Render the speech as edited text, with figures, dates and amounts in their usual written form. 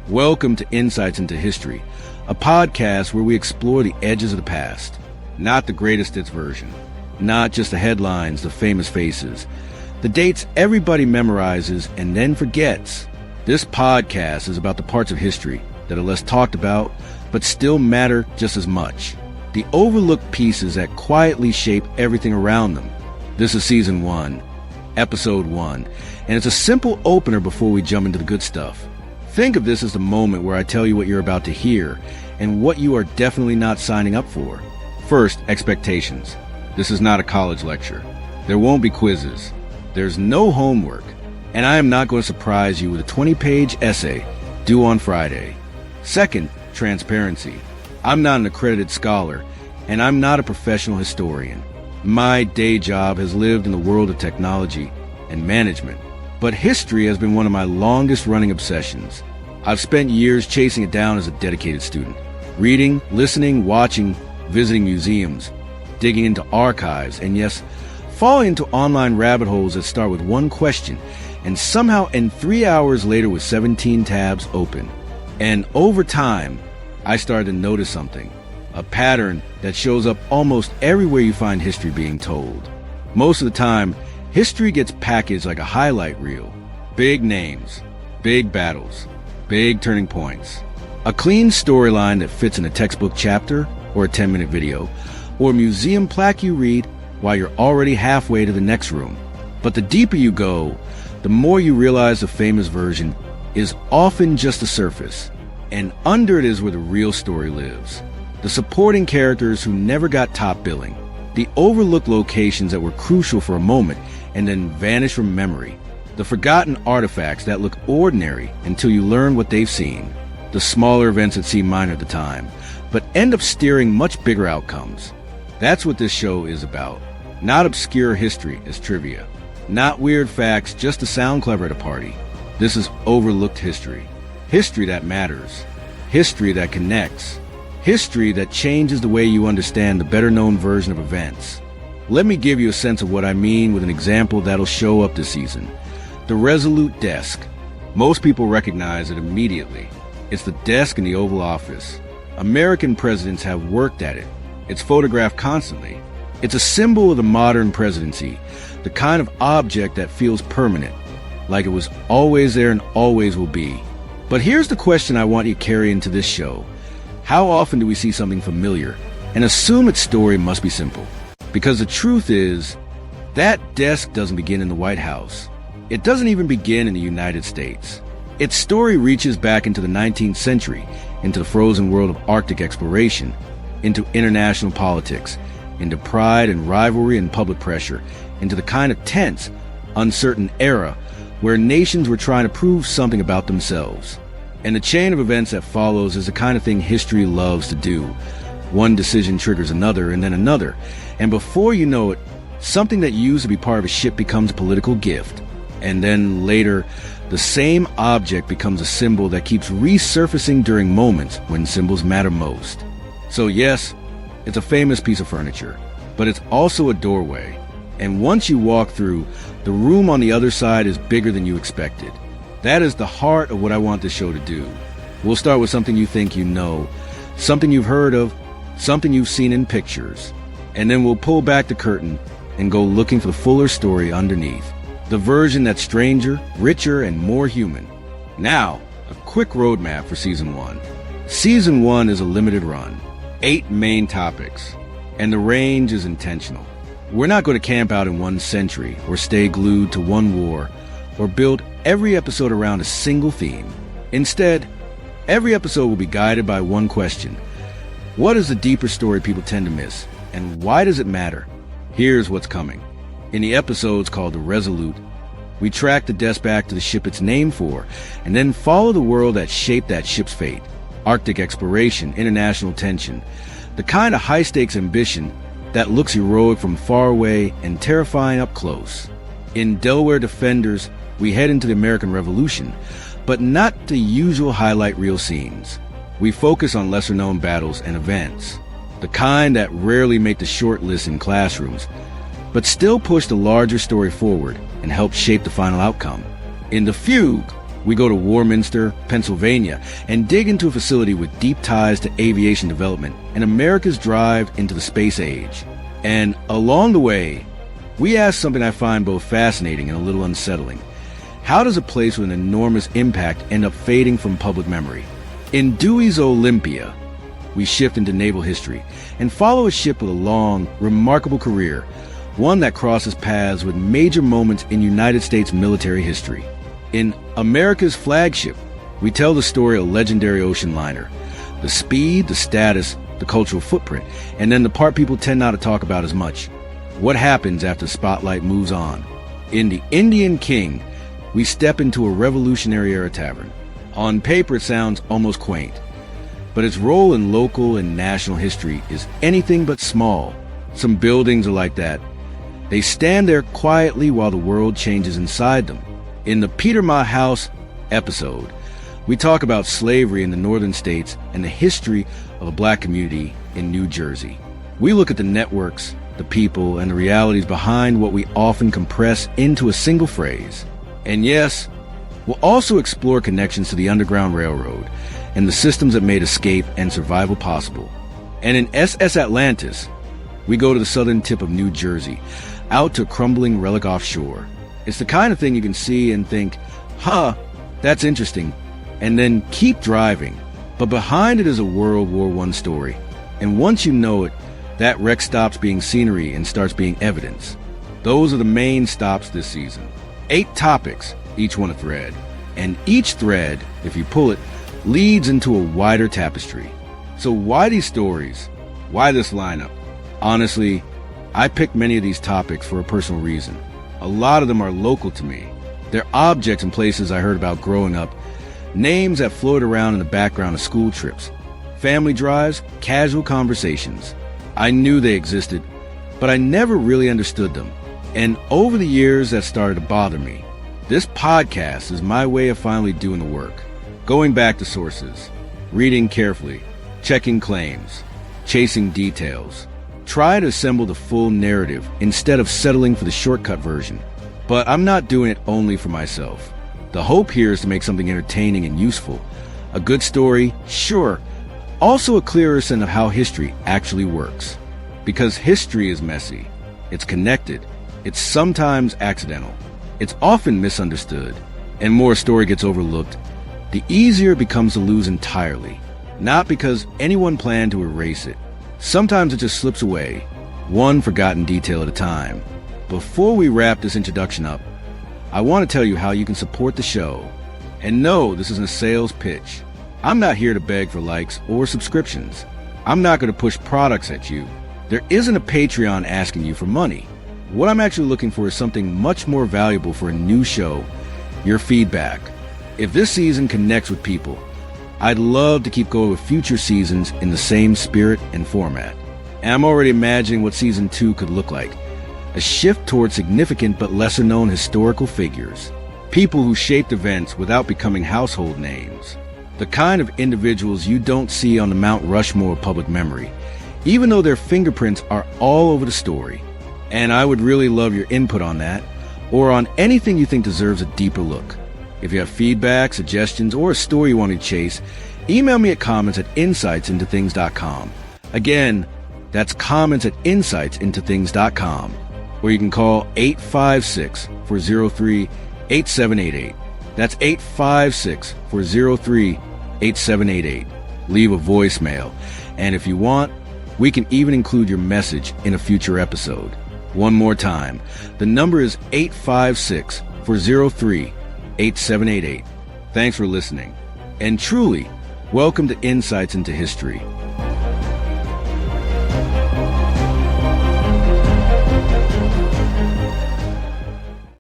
Welcome to Insights into History, a podcast where we explore the edges of the past, not the greatest hits version, not just the headlines, the famous faces, the dates everybody memorizes and then forgets. This podcast is about the parts of history that are less talked about, but still matter just as much. The overlooked pieces that quietly shape everything around them. This is Season 1, Episode 1, and it's a simple opener before we jump into the good stuff. Think of this as the moment where I tell you what you're about to hear and what you are definitely not signing up for. First, expectations. This is not a college lecture. There won't be quizzes. There's no homework. And I am not going to surprise you with a 20-page essay due on Friday. Second, transparency. I'm not an accredited scholar, and I'm not a professional historian. My day job has lived in the world of technology and management. But history has been one of my longest-running obsessions. I've spent years chasing it down as a dedicated student. Reading, listening, watching, visiting museums, digging into archives, and yes, falling into online rabbit holes that start with one question and somehow end 3 hours later with 17 tabs open. And over time, I started to notice something, a pattern that shows up almost everywhere you find history being told. Most of the time, history gets packaged like a highlight reel. Big names, big battles, big turning points. A clean storyline that fits in a textbook chapter or a 10-minute video, or a museum plaque you read while you're already halfway to the next room. But the deeper you go, the more you realize the famous version is often just the surface, and under it is where the real story lives. The supporting characters who never got top billing, the overlooked locations that were crucial for a moment and then vanish from memory, the forgotten artifacts that look ordinary until you learn what they've seen, the smaller events that seem minor at the time, but end up steering much bigger outcomes. That's what this show is about. Not obscure history as trivia. Not weird facts just to sound clever at a party. This is overlooked history. History that matters. History that connects. History that changes the way you understand the better-known version of events. Let me give you a sense of what I mean with an example that'll show up this season. The Resolute Desk. Most people recognize it immediately. It's the desk in the Oval Office. American presidents have worked at it. It's photographed constantly. It's a symbol of the modern presidency, the kind of object that feels permanent, like it was always there and always will be. But here's the question I want you to carry into this show. How often do we see something familiar and assume its story must be simple? Because the truth is, that desk doesn't begin in the White House. It doesn't even begin in the United States. Its story reaches back into the 19th century, into the frozen world of Arctic exploration, into international politics, into pride and rivalry and public pressure, into the kind of tense, uncertain era where nations were trying to prove something about themselves. And the chain of events that follows is the kind of thing history loves to do. One decision triggers another and then another, and before you know it, something that used to be part of a ship becomes a political gift. And then later, the same object becomes a symbol that keeps resurfacing during moments when symbols matter most. So yes, it's a famous piece of furniture, but it's also a doorway. And once you walk through, the room on the other side is bigger than you expected. That is the heart of what I want this show to do. We'll start with something you think you know, something you've heard of, something you've seen in pictures, and then we'll pull back the curtain and go looking for the fuller story underneath. The version that's stranger, richer, and more human. Now, a quick roadmap for Season 1. Season 1 is a limited run. 8 main topics. And the range is intentional. We're not going to camp out in one century, or stay glued to one war, or build every episode around a single theme. Instead, every episode will be guided by one question. What is the deeper story people tend to miss, and why does it matter? Here's what's coming. In the episodes called The Resolute, we track the desk back to the ship it's named for, and then follow the world that shaped that ship's fate. Arctic exploration, international tension, the kind of high-stakes ambition that looks heroic from far away and terrifying up close. In Delaware Defenders, we head into the American Revolution, but not the usual highlight reel scenes. We focus on lesser-known battles and events, the kind that rarely make the short list in classrooms, but still push the larger story forward and help shape the final outcome. In The Fugue, We go to Warminster, Pennsylvania, and dig into a facility with deep ties to aviation development and America's drive into the space age. And along the way, we ask something I find both fascinating and a little unsettling. How does a place with an enormous impact end up fading from public memory? In Dewey's Olympia, we shift into naval history and follow a ship with a long, remarkable career, one that crosses paths with major moments in United States military history. In America's Flagship, we tell the story of a legendary ocean liner, the speed, the status, the cultural footprint, and then the part people tend not to talk about as much. What happens after the spotlight moves on? In The Indian King, we step into a Revolutionary-era tavern. On paper, it sounds almost quaint, but its role in local and national history is anything but small. Some buildings are like that. They stand there quietly while the world changes inside them. In the Peter Ma House episode, we talk about slavery in the northern states and the history of a black community in New Jersey. We look at the networks, the people, and the realities behind what we often compress into a single phrase. And yes, we'll also explore connections to the Underground Railroad and the systems that made escape and survival possible. And in SS Atlantis, we go to the southern tip of New Jersey, out to a crumbling relic offshore. It's the kind of thing you can see and think, that's interesting, and then keep driving. But behind it is a World War I story. And once you know it, that wreck stops being scenery and starts being evidence. Those are the main stops this season. 8 topics, each one a thread. And each thread, if you pull it, leads into a wider tapestry. So why these stories? Why this lineup? Honestly, I picked many of these topics for a personal reason. A lot of them are local to me. They're objects and places I heard about growing up, names that floated around in the background of school trips, family drives, casual conversations. I knew they existed, but I never really understood them. And over the years, that started to bother me. This podcast is my way of finally doing the work. Going back to sources, reading carefully, checking claims, chasing details. Try to assemble the full narrative instead of settling for the shortcut version. But I'm not doing it only for myself. The hope here is to make something entertaining and useful. A good story, sure. Also a clearer sense of how history actually works. Because history is messy. It's connected. It's sometimes accidental. It's often misunderstood. And more a story gets overlooked, the easier it becomes to lose entirely. Not because anyone planned to erase it. Sometimes it just slips away, one forgotten detail at a time. Before we wrap this introduction up, I want to tell you how you can support the show. And no, this isn't a sales pitch. I'm not here to beg for likes or subscriptions. I'm not going to push products at you. There isn't a Patreon asking you for money. What I'm actually looking for is something much more valuable for a new show: your feedback. If this season connects with people, I'd love to keep going with future seasons in the same spirit and format. And I'm already imagining what season 2 could look like. A shift towards significant but lesser known historical figures. People who shaped events without becoming household names. The kind of individuals you don't see on the Mount Rushmore of public memory, even though their fingerprints are all over the story. And I would really love your input on that, or on anything you think deserves a deeper look. If you have feedback, suggestions, or a story you want to chase, email me at comments@insightsintothings.com. Again, that's comments@insightsintothings.com. Or you can call 856-403-8788. That's 856-403-8788. Leave a voicemail. And if you want, we can even include your message in a future episode. One more time. The number is 856-403-8788. Thanks for listening. And truly, welcome to Insights into History.